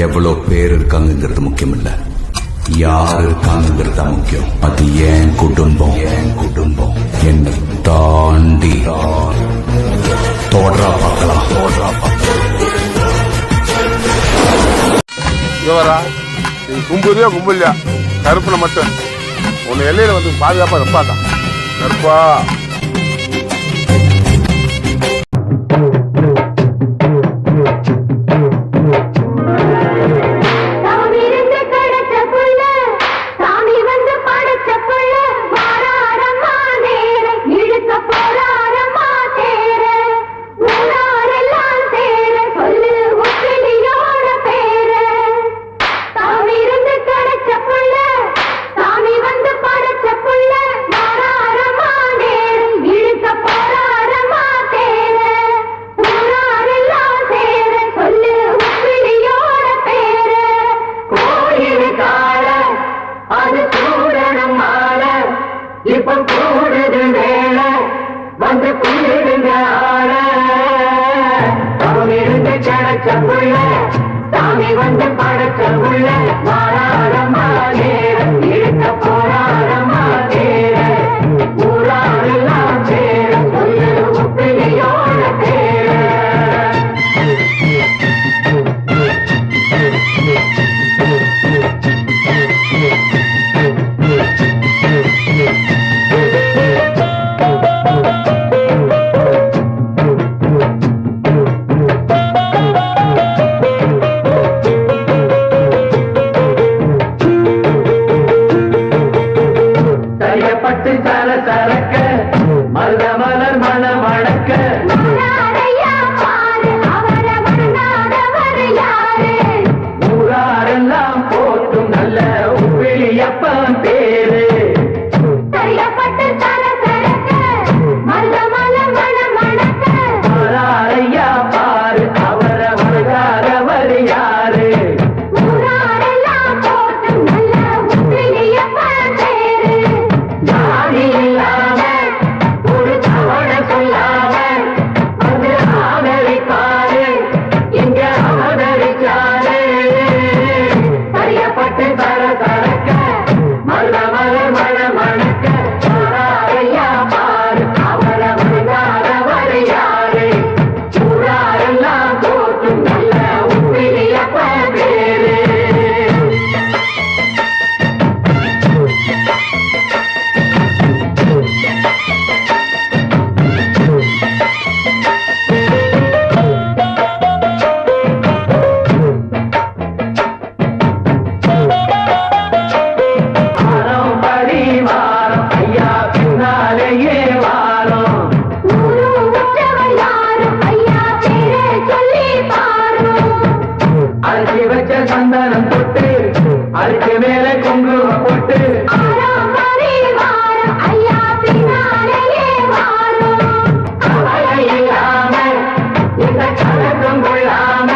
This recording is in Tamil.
எவ்வளவு பேர் இருக்காங்கிறது முக்கியம் இல்ல, யார் இருக்காங்கிறது தான் முக்கியம். அது என் குடும்பம். என்னை தாண்டி தோன்றா பார்க்கலாம். நீ கும்புறியோ கும்பலையா, கருப்புல மட்டும் உன்னை எல்லையில வந்து பாதுகாப்பா இருப்பாதான் கருப்பா. சாமி வந்து படைச்ச உள்ள மாறாரமா நேரம் இருக்க போராரமா தேர ஊராரெல்லாம் சேர சொல்லு உப்பிலியோட பேர. சரக்க மருதமலர் மணம் அடக்க ஊராரெல்லாம் போற்றும் நல்ல உப்பிலியப்பன் பேரு. மராரையா பாரு அவர வருகாரவர் யாரு. சந்தனம் தொட்டு அதுக்கு மேல குங்குமம் போட்டு கவலை இல்லாம இந்த கலக்கம் கொள்ளாம